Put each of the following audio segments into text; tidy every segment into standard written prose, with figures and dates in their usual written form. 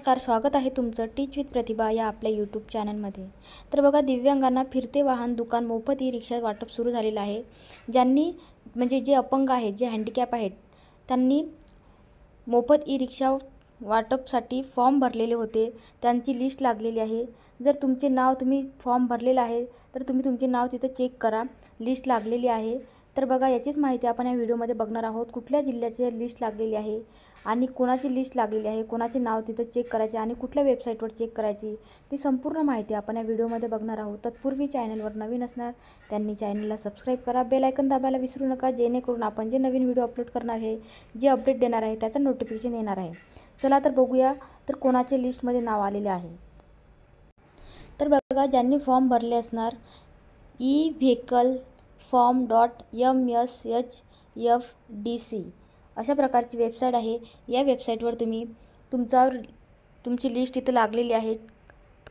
नमस्कार, स्वागत आहे तुमचं टीच विथ प्रतिभा या आपल्या यूट्यूब चॅनलमध्ये। तर बघा, दिव्यांगांना फिरते वाहन दुकान मोफत ई रिक्षा वाटप सुरू झालेलं आहे। ज्यांनी म्हणजे जे अपंग आहेत, जे हँडिकॅप आहेत, त्यांनी मोफत ई रिक्षा वाटपसाठी फॉर्म भरलेले होते, त्यांची लिस्ट लागलेली आहे। जर तुमचे नाव तुम्ही फॉर्म भरलेला आहे तर तुम्ही तुमचे नाव तिथं चेक करा, लिस्ट लागलेली आहे। तर बघा, याचीच माहिती आपण या व्हिडिओमध्ये बघणार आहोत। कुठल्या जिल्ह्याची लिस्ट लागलेली आहे आणि कोणाची लिस्ट लागलेली आहे, कोणाचे नाव तिथं चेक करायचे आणि कुठल्या वेबसाईटवर चेक करायची, ती संपूर्ण माहिती आपण या व्हिडिओमध्ये बघणार आहोत। तत्पूर्वी चॅनलवर नवीन असणार त्यांनी चॅनलला सबस्क्राईब करा, बेल आयकन दाबायला विसरू नका, जेणेकरून आपण जे नवीन व्हिडिओ अपलोड करणार आहे, जे अपडेट देणार आहे, त्याचं नोटिफिकेशन येणार आहे। चला तर बघूया तर कोणाचे लिस्टमध्ये नाव आलेले आहे। तर बघा, ज्यांनी फॉर्म भरले असणार evehicleform.mshfdc अशा प्रकारची वेबसाईट आहे। या वेबसाईटवर तुम्ही तुमची लिस्ट इथं लागलेली आहे।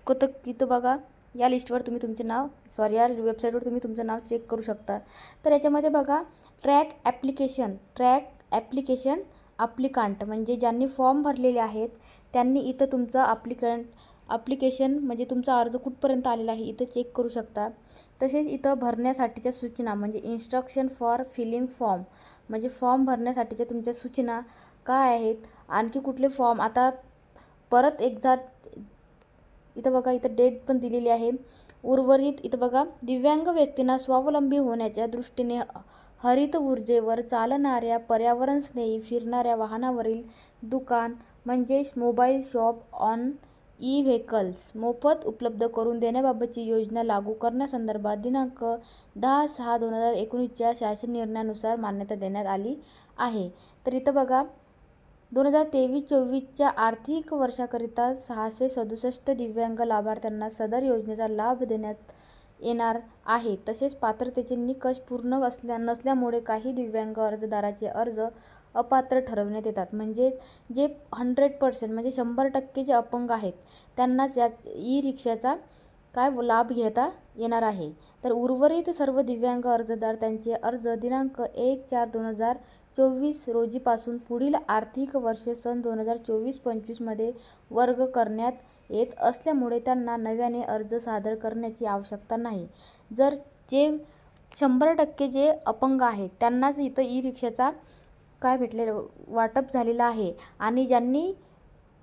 तिथं बघा, या लिस्टवर तुम्ही तुमचे नाव या वेबसाईटवर तुम्ही तुमचं नाव चेक करू शकता। तर याच्यामध्ये बघा, ट्रॅक ॲप्लिकेशन ॲप्लिकांट म्हणजे ज्यांनी फॉर्म भरलेले आहेत त्यांनी इथं तुमचं ॲप्लिकेशन म्हणजे तुमचा अर्ज कुठपर्यंत आलेला आहे इथं चेक करू शकता। तसेच इथं भरण्यासाठीच्या सूचना म्हणजे इन्स्ट्रक्शन फॉर फिलिंग फॉर्म म्हणजे फॉर्म भरण्यासाठीच्या तुमच्या सूचना काय आहेत, आणखी कुठले फॉर्म आता परत एकदा इथं बघा, इथं डेट पण दिलेली आहे। उर्वरित इथं बघा, दिव्यांग व्यक्तींना स्वावलंबी होण्याच्या दृष्टीने हरित ऊर्जेवर चालणाऱ्या पर्यावरणस्नेही फिरणाऱ्या वाहनावरील दुकान म्हणजे mobile shop on E vehicles मोफत उपलब्ध करून देण्याबाबतची योजना लागू करण्यासंदर्भात दिनांक 10/6/2019च्या शासन निर्णयानुसार मान्यता देण्यात आली आहे। तर इथं बघा, 2023-24च्या आर्थिक वर्षाकरिता 667 दिव्यांग लाभार्थ्यांना सदर योजनेचा लाभ देण्यात येणार आहे। तसेच पात्रतेचे निकष पूर्ण नसल्यामुळे काही दिव्यांग अर्जदाराचे अर्ज अपात्र ठरवण्यात येतात। म्हणजे जे 100% म्हणजे 100% जे अपंग आहेत त्यांनाच या ई रिक्षाचा काय लाभ घेता येणार आहे। तर उर्वरित सर्व दिव्यांग अर्जदार त्यांचे अर्ज दिनांक 1/4/2024 रोजीपासून पुढील आर्थिक वर्ष सन 2024-25 मध्ये वर्ग करण्यात येत असल्यामुळे त्यांना नव्याने अर्ज सादर करण्याची आवश्यकता नाही। जर जे 100% जे अपंग आहेत त्यांनाच इथं ई रिक्षाचा काय भेटलेलं वाटप झालेलं आहे आणि ज्यांनी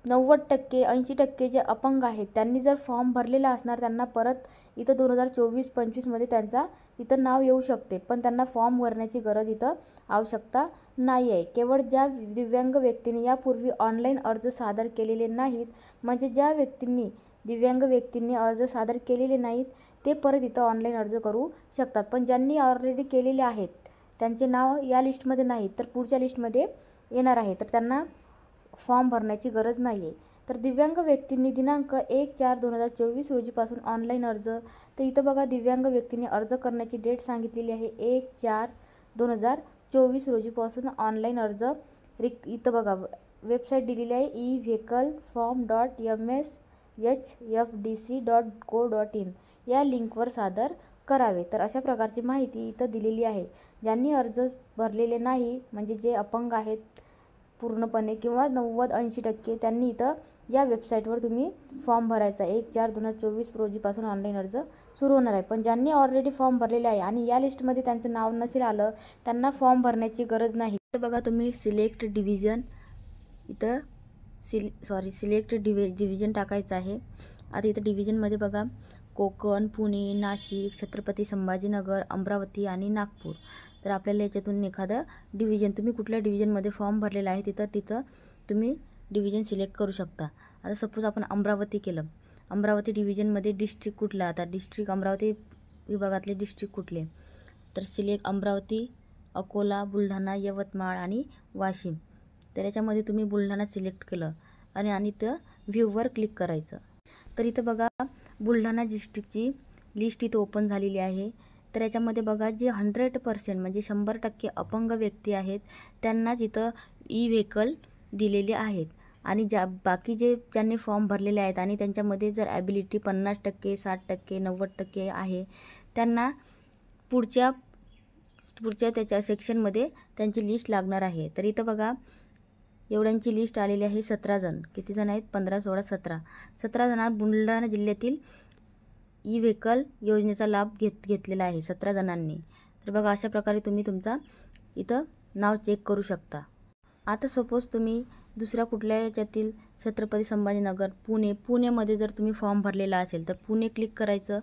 90% 80% जे अपंग आहेत त्यांनी जर फॉर्म भरलेला असणार त्यांना परत इथं 2024-25 मध्ये त्यांचा इथं नाव येऊ शकते, पण त्यांना फॉर्म भरण्याची गरज इथं आवश्यकता नाही आहे। केवळ ज्या दिव्यांग व्यक्तींनी यापूर्वी ऑनलाईन अर्ज सादर केलेले नाहीत म्हणजे ज्या दिव्यांग व्यक्तींनी अर्ज सादर केलेले नाहीत ते परत इथं ऑनलाईन अर्ज करू शकतात। पण ज्यांनी ऑलरेडी केलेले आहेत त्यांचे नाव या लिस्टमध्ये नाही तर पुढच्या लिस्टमध्ये येणार आहे, तर त्यांना फॉर्म भरण्याची गरज नाही आहे। तर दिव्यांग व्यक्तींनी दिनांक 1/4/2024 रोजीपासून ऑनलाईन अर्ज, तर इथं बघा, दिव्यांग व्यक्तींनी अर्ज करण्याची डेट सांगितलेली आहे 1/4/2024 रोजीपासून ऑनलाईन अर्ज इथं बघा वेबसाईट दिलेली आहे evehicleform.mshfdc.co.in या लिंकवर सादर करावे। तर अशा प्रकारची माहिती इथं दिलेली आहे। ज्यांनी अर्ज भरलेले नाही म्हणजे जे अपंग आहेत पूर्णपणे किंवा 90-80% त्यांनी इथं या वेबसाईटवर तुम्ही फॉर्म भरायचा। 1/4/2024 रोजीपासून ऑनलाईन अर्ज सुरू होणार आहे। पण ज्यांनी ऑलरेडी फॉर्म भरलेले आहे आणि या लिस्टमध्ये त्यांचं नाव नसेल आलं त्यांना फॉर्म भरण्याची गरज नाही। इथं बघा, तुम्ही सिलेक्ट डिव्हिजन इथं सिलेक्ट डिव्हिजन टाकायचं आहे। आता इथं डिव्हिजनमध्ये बघा, कोकण, पुणे, नाशिक, छत्रपती संभाजीनगर, अमरावती आणि नागपूर। तर आपल्याला याच्यातून एखादं डिव्हिजन तुम्ही कुठल्या डिव्हिजनमध्ये फॉर्म भरलेला आहे तिथं तुम्ही डिव्हिजन सिलेक्ट करू शकता। आता सपोज आपण अमरावती केलं, अमरावती डिव्हिजनमध्ये डिस्ट्रिक्ट कुठला, आता डिस्ट्रिक्ट अमरावती विभागातले डिस्ट्रिक्ट कुठले, तर सिलेक्ट अमरावती, अकोला, बुलढाणा, यवतमाळ आणि वाशिम। तर याच्यामध्ये तुम्ही बुलढाणा सिलेक्ट केलं आणि इथं व्ह्यूवर क्लिक करायचं। तर इथं बघा, बुलढाणा डिस्ट्रिक्टची लिस्ट इथं ओपन झालेली आहे। तर याच्यामध्ये बघा, जे 100% म्हणजे 100% अपंग व्यक्ती आहेत त्यांनाच इथं ई व्हेकल दिलेले आहेत आणि बाकी ज्यांनी फॉर्म भरलेले आहेत आणि त्यांच्यामध्ये जर ॲबिलिटी 50%, 60%, 90% आहे त्यांना पुढच्या त्याच्या सेक्शनमध्ये त्यांची लिस्ट लागणार आहे। तर इथं बघा, एवढ्यांची लिस्ट आलेली आहे 17 जण. किती जण आहेत? 15, 16, 17 जण बुलढाणा जिल्ह्यातील ई व्हेकल योजनेचा लाभ घेतलेला आहे 17 जणांनी. तर बघा अशा प्रकारे तुम्ही तुमचा इथं नाव चेक करू शकता. आता सपोज तुम्ही दुसऱ्या कुठल्या याच्यातील छत्रपती संभाजीनगर, पुणेमध्ये जर तुम्ही फॉर्म भरलेला असेल तर पुणे क्लिक करायचं.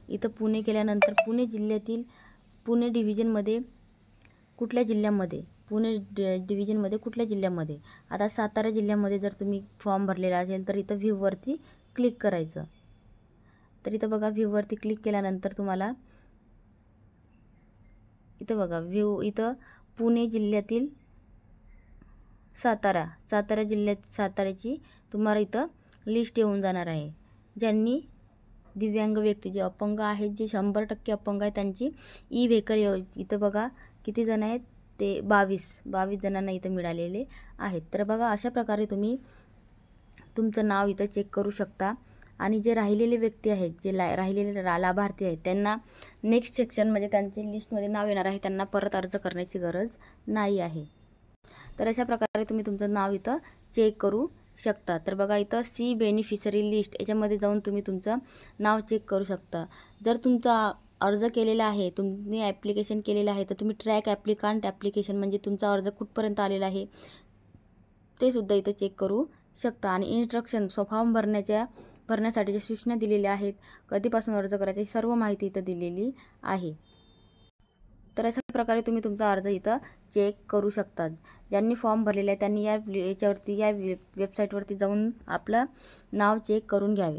इथं पुणे केल्यानंतर पुणे जिल्ह्यातील पुणे डिव्हिजनमध्ये कुठल्या जिल्ह्यामध्ये कुठल्या जिल्ह्यामध्ये, आता सातारा जिल्ह्यामध्ये जर तुम्ही फॉर्म भरलेला असेल तर इथं व्ह्यूवरती क्लिक करायचं. तर इथं बघा व्ह्यूवरती क्लिक केल्यानंतर तुम्हाला इथं बघा इथं पुणे जिल्ह्यातील सातारा जिल्ह्यात साताऱ्याची तुम्हाला इथं लिस्ट येऊन जाणार आहे. ज्यांनी दिव्यांग व्यक्ती जे अपंग आहेत, जे 100% अपंग आहेत, त्यांची ई व्हेकल इथं बघा किती जण आहेत ते 22 जणांना इथं मिळालेले आहेत. तर बघा अशा प्रकारे तुम्ही तुमचं नाव इथं चेक करू शकता. आणि जे राहिलेले व्यक्ती आहेत, जे राहिलेले लाभार्थी आहेत, त्यांना नेक्स्ट सेक्शनमध्ये त्यांचे लिस्टमध्ये नाव येणार आहे. त्यांना परत अर्ज करण्याची गरज नाही आहे. तर अशा प्रकारे तुम्ही तुमचं नाव इथं चेक करू शकता. तर बघा इथं सी बेनिफिशरी लिस्ट याच्यामध्ये जाऊन तुम्ही तुमचं नाव चेक करू शकता. जर तुमचा अर्ज केलेला आहे, तुम्ही ॲप्लिकेशन केलेलं आहे, तर तुम्ही ट्रॅक ॲप्लिकेशन म्हणजे तुमचा अर्ज कुठपर्यंत आलेला आहे ते सुद्धा इथं चेक करू शकता. आणि इन्स्ट्रक्शन फॉर्म भरण्यासाठीच्या सूचना दिलेल्या आहेत, कधीपासून अर्ज करायची सर्व माहिती इथं दिलेली आहे. तर अशा प्रकारे तुम्ही तुमचा अर्ज इथं चेक करू शकता. ज्यांनी फॉर्म भरलेला आहे त्यांनी या वेबसाईटवरती जाऊन आपलं नाव चेक करून घ्यावे.